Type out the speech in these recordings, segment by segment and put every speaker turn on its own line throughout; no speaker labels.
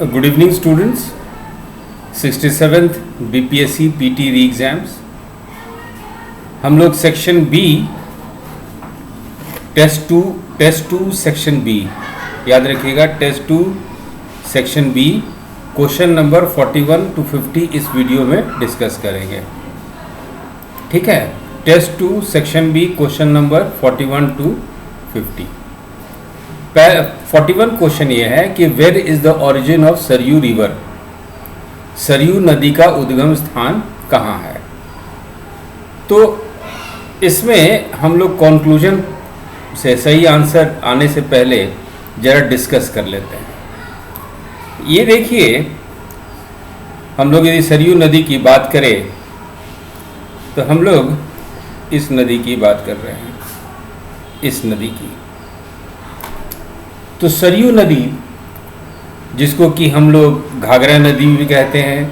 Good evening students, 67th BPSC PT re exams. हम लोग section B test two section B याद रखिएगा। Test two section B question number 41 to 50 इस video में discuss करेंगे। ठीक है, test two section B question number 41 to 50। 41 question ये है कि where is the origin of Saryu river, Saryu नदी का उद्गम स्थान कहाँ है। तो इसमें हम लोग कंक्लूजन से सही आंसर आने से पहले जरा डिस्कस कर लेते हैं। ये देखिए, हम लोग यदि सरयू नदी की बात करें तो हम लोग इस नदी की बात कर रहे हैं, इस नदी की। तो सरयू नदी, जिसको कि हम लोग घाघरा नदी भी कहते हैं,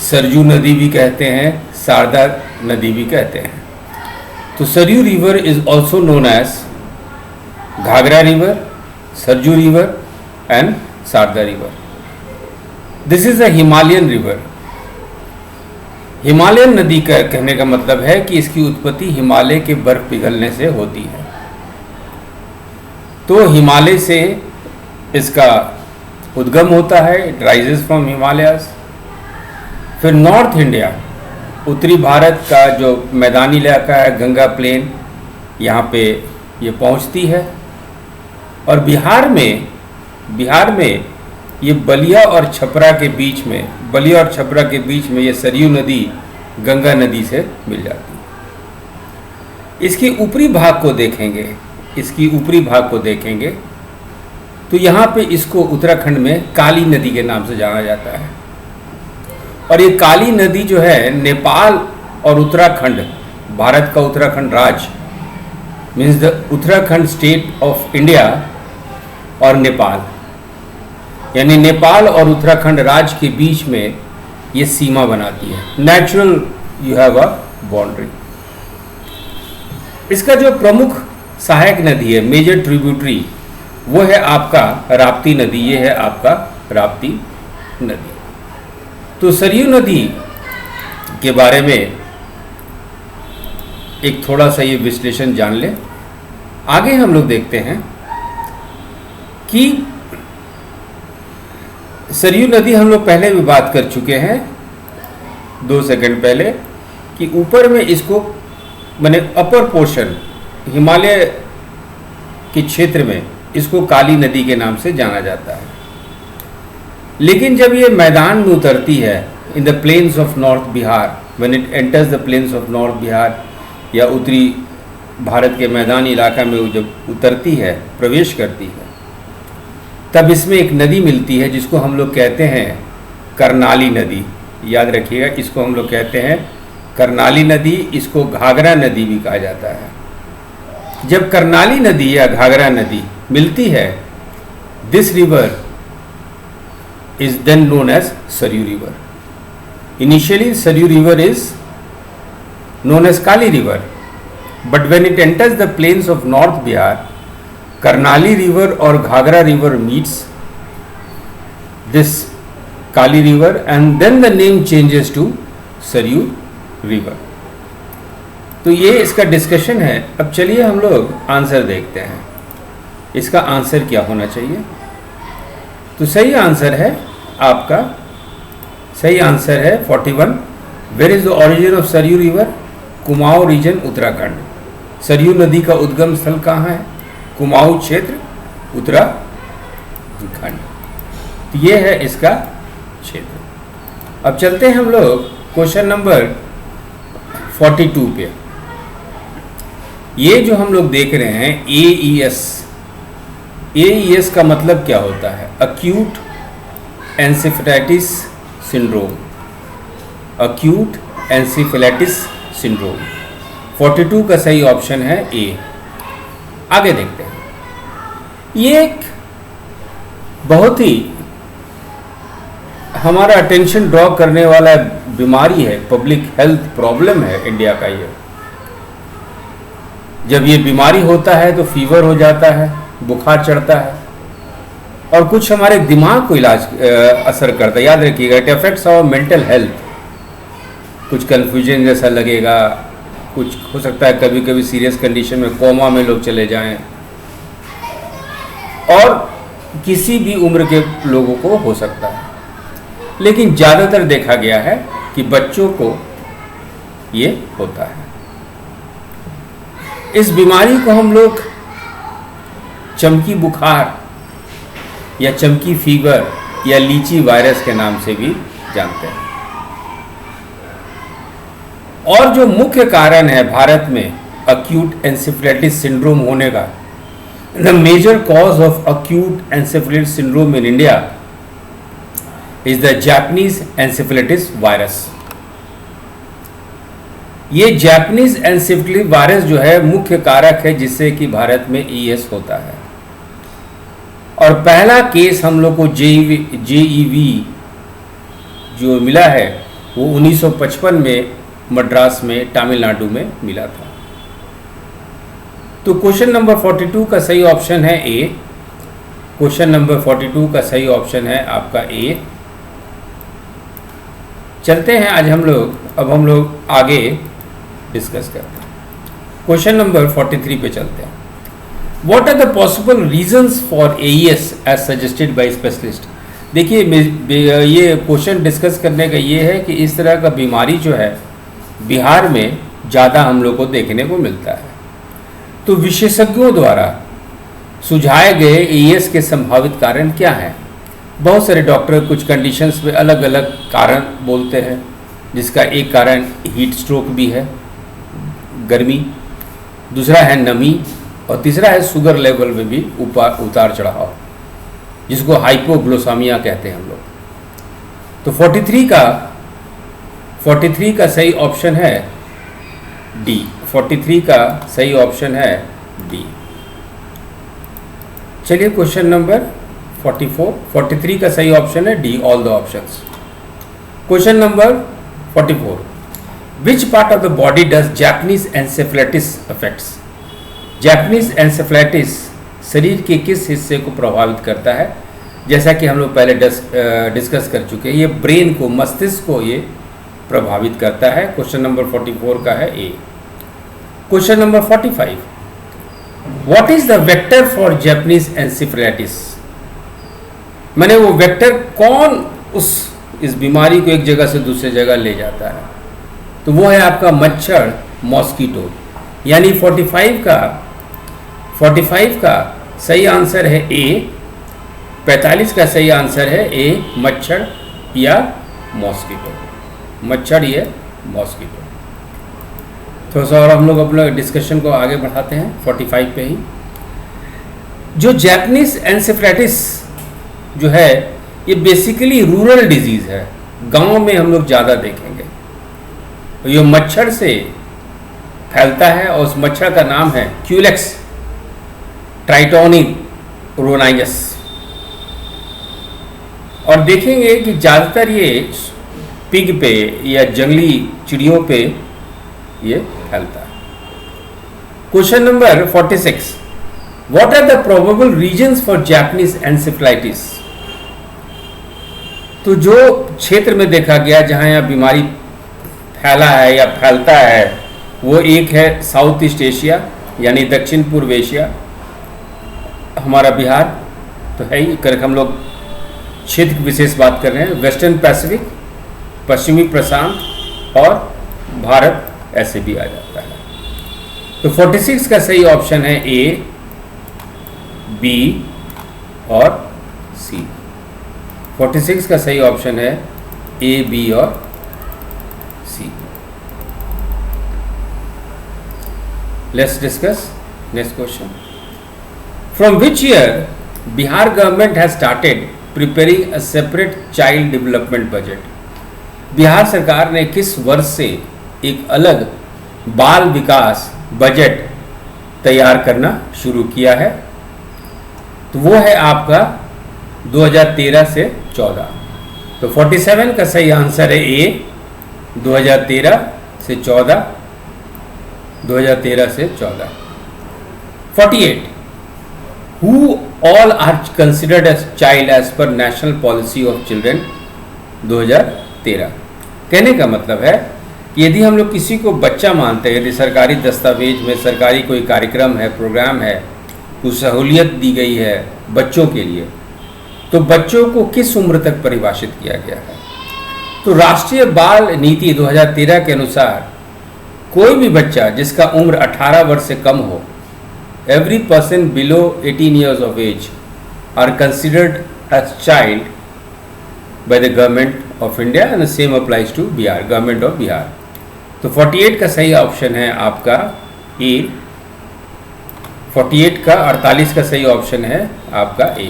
सरजू नदी भी कहते हैं, शारदा नदी भी कहते हैं। तो Saryu river is also known as Ghaghara river, Sarju river and Sharda river. This is a Himalayan river. Himalayan नदी का कहने का मतलब है कि इसकी उत्पत्ति हिमालय के बर्फ पिघलने से होती है। तो हिमालय से इसका उद्गम होता है, इट राइजेस फ्रॉम हिमालयाज। फिर नॉर्थ इंडिया, उत्तरी भारत का जो मैदानी इलाका है, गंगा प्लेन, यहाँ पे ये पहुँचती है। और बिहार में ये बलिया और छपरा के बीच में, ये सरयू नदी गंगा नदी से मिल जाती है। इसके ऊपरी भाग को देखेंगे तो यहाँ पे इसको उत्तराखंड में काली नदी के नाम से जाना जाता है। और ये काली नदी जो है, नेपाल और उत्तराखंड, भारत का उत्तराखंड राज्य means the Uttarakhand state of India और नेपाल, यानी नेपाल और उत्तराखंड राज्य के बीच में ये सीमा बनाती है। Natural you have a boundary. इसका जो प्रमुख सहायक नदी है, मेजर ट्रिब्यूटरी, वो है आपका राप्ती नदी। ये है आपका राप्ती नदी। तो सरयू नदी के बारे में एक थोड़ा सा ये विश्लेषण जान लें। आगे हम लोग देखते हैं कि सरयू नदी हम लोग पहले भी बात कर चुके हैं 2 सेकंड पहले, कि ऊपर में इसको माने अपर पोर्शन हिमालय के क्षेत्र में इसको काली नदी के नाम से जाना जाता है। लेकिन जब ये मैदान में उतरती है, in the plains of north Bihar, when it enters the plains of north Bihar, या उत्तरी भारत के मैदानी इलाका में वो जब उतरती है, प्रवेश करती है, तब इसमें एक नदी मिलती है जिसको हम लोग कहते हैं करनाली नदी। याद रखिएगा, इसको हम लोग कहते हैं करनाली नदी। इसको घाघरा नदी भी कहा जाता है। जब करनाली नदी या घाघरा नदी मिलती है, this river is then known as Saryu river. Initially Saryu river is known as Kali river, but when it enters the plains of North Bihar, Karnali river or Ghagra river meets this Kali river and then the name changes to Saryu river. तो ये इसका discussion है। अब चलिए हम लोग answer देखते हैं। इसका आंसर क्या होना चाहिए? तो सही आंसर है आपका, सही आंसर है 41। Where is the origin of Saryu river? Kumaon region, Uttarakhand. Saryu नदी का उद्गम स्थल कहाँ है? कुमाऊं क्षेत्र, उत्तराखंड। तो ये है इसका क्षेत्र। अब चलते हैं हम लोग क्वेश्चन नंबर 42 पे। ये जो हम लोग देख रहे हैं AES, AES का मतलब क्या होता है? Acute encephalitis syndrome, acute encephalitis syndrome. 42 का सही ऑप्शन है ए। आगे देखते हैं। ये एक बहुत ही हमारा अटेंशन ड्रॉ करने वाला बीमारी है, पब्लिक हेल्थ प्रॉब्लम है इंडिया का। ये जब ये बीमारी होता है तो फीवर हो जाता है, बुखार चढ़ता है, और कुछ हमारे दिमाग को असर करता है। याद रखिएगा, it affects our mental health. कुछ कन्फ्यूजन जैसा लगेगा, कुछ हो सकता है कभी कभी सीरियस कंडीशन में कोमा में लोग चले जाएं, और किसी भी उम्र के लोगों को हो सकता है। लेकिन ज़्यादातर देखा गया है कि बच्चों को ये होता है। इस बीमारी को हम लोग चमकी बुखार या चमकी फीवर या लीची वायरस के नाम से भी जानते हैं। और जो मुख्य कारण है भारत में अक्यूट एन्सेफेलाइटिस सिंड्रोम होने का, the major cause of acute encephalitis syndrome in India is the Japanese encephalitis virus. ये जापानीज एन्सेफेलाइटिस वायरस जो है मुख्य कारक है जिससे कि भारत में ईएस होता है। और पहला केस हम लोग को जेईवी जो मिला है वो 1955 में मद्रास में तमिलनाडु में मिला था। तो क्वेश्चन नंबर 42 का सही ऑप्शन है ए। क्वेश्चन नंबर 42 का सही ऑप्शन है आपका ए। चलते हैं आज अब हम लोग आगे डिस्कस करते हैं। क्वेश्चन नंबर 43 पे चलते हैं। What are the possible reasons for AES as suggested by specialist? देखिए, ये क्वेश्चन डिस्कस करने का ये है कि इस तरह का बीमारी जो है बिहार में ज़्यादा हम लोग को देखने को मिलता है। तो विशेषज्ञों द्वारा सुझाए गए AES के संभावित कारण क्या हैं? बहुत सारे डॉक्टर कुछ कंडीशंस में अलग अलग कारण बोलते हैं, जिसका एक कारण हीट स्ट्रोक भी है, गर्मी, दूसरा है नमी, और तीसरा है शुगर लेवल में भी उतार चढ़ाव, जिसको हाइपोग्लोसामिया कहते हैं हम लोग। तो 43 का सही ऑप्शन है डी। 43 का सही ऑप्शन है डी। चलिए क्वेश्चन नंबर 43 का सही ऑप्शन है D, all the options. Question number 44, which part of the body does Japanese encephalitis affects? Japanese encephalitis शरीर के किस हिस्से को प्रभावित करता है? जैसा कि हम लोग पहले डिस्कस कर चुके हैं, ये ब्रेन को, मस्तिष्क को ये प्रभावित करता है। क्वेश्चन नंबर 44 का है A. Question number 45, what is the vector for Japanese encephalitis? मैंने वो वेक्टर कौन इस बीमारी को एक जगह से दूसरी जगह ले जाता है? तो वो है आपका मच्छर, मॉस्किटो। यानी 45 का सही आंसर है ए। 45 का सही आंसर है ए, मच्छर या मॉस्किटो। मच्छर या मॉस्किटो। थोड़ा सा और हम लोग अपना डिस्कशन को आगे बढ़ाते हैं 45 पे ही। जो जापानीज एन्सेफेलाइटिस जो है ये बेसिकली रूरल डिजीज है, गांव में हम लोग ज़्यादा देखेंगे। ये मच्छर से फैलता है और उस मच्छर का नाम है क्यूलेक्स ट्राइटोनिरोनाइजस। और देखेंगे कि ज़्यादातर ये पिग पे या जंगली चिड़ियों पे ये फैलता है। Question number 46, what are the probable reasons for Japanese encephalitis? तो जो क्षेत्र में देखा गया जहाँ यह बीमारी फैला है या फैलता है, वो एक है साउथ ईस्ट एशिया यानी दक्षिण पूर्व एशिया, हमारा बिहार तो है ही। कर हम लोग क्षेत्र विशेष बात कर रहे हैं, वेस्टर्न पैसिफिक, पश्चिमी प्रशांत और भारत ऐसे भी आ जाता है। तो 46 का सही ऑप्शन है ए, बी और सी। 46 का सही ऑप्शन है ए, बी और सी। Let's discuss next question. From which year Bihar government has started preparing a separate child development budget? Bihar सरकार ने किस वर्ष से एक अलग बाल विकास बजट तैयार करना शुरू किया है? तो वो है आपका 2013 से 14। तो 47 का सही आंसर है ए, 2013 से 14। 2013 से 14। 48, who all are considered as child as per national policy of children 2013। कहने का मतलब है कि यदि हम लोग किसी को बच्चा मानते हैं, यदि सरकारी दस्तावेज में सरकारी कोई कार्यक्रम है, प्रोग्राम है, कुछ सहूलियत दी गई है बच्चों के लिए, तो बच्चों को किस उम्र तक परिभाषित किया गया है? तो राष्ट्रीय बाल नीति 2013 के अनुसार कोई भी बच्चा जिसका उम्र 18 वर्ष से कम हो, every person below 18 years of age are considered as child by the government of India and the same applies to Bihar, government of Bihar। तो 48 का सही ऑप्शन है आपका ए। 48 का 48 का सही ऑप्शन है आपका ए।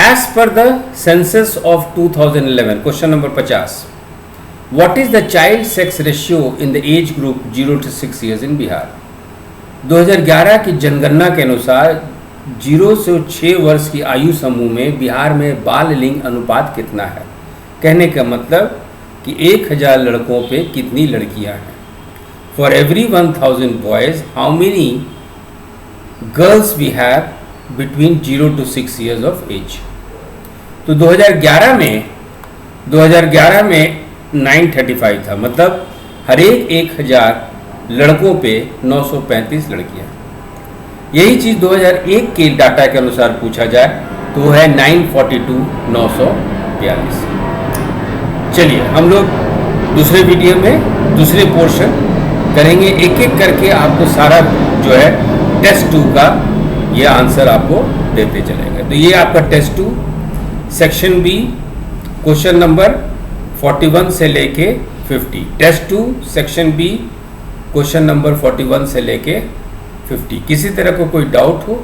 As per the census of 2011, question number 50, what is the child sex ratio in the age group 0 to 6 years in Bihar? 2011 की जनगणना के अनुसार 0 से 6 वर्ष की आयु समूह में बिहार में बाल लिंग अनुपात कितना है? कहने का मतलब कि 1000 लड़कों पे कितनी लड़कियां हैं? For every 1000 boys how many girls we have between 0 to 6 years of age? तो 2011 में 935 था, मतलब हर एक 1000 लड़कों पे 935 लड़कियां। यही चीज़ 2001 के डाटा के अनुसार पूछा जाए तो वो है 942 942। चलिए हम लोग दूसरे वीडियो में दूसरे पोर्शन करेंगे, एक एक करके आपको सारा जो है टेस्ट 2 का ये आंसर आपको देते चलेंगे। तो ये आपका test 2 section B question number 41 से लेके 50। Test 2 section B question number 41 से लेके 50। किसी तरह को कोई डाउट हो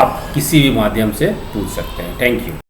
आप किसी भी माध्यम से पूछ सकते हैं। Thank you.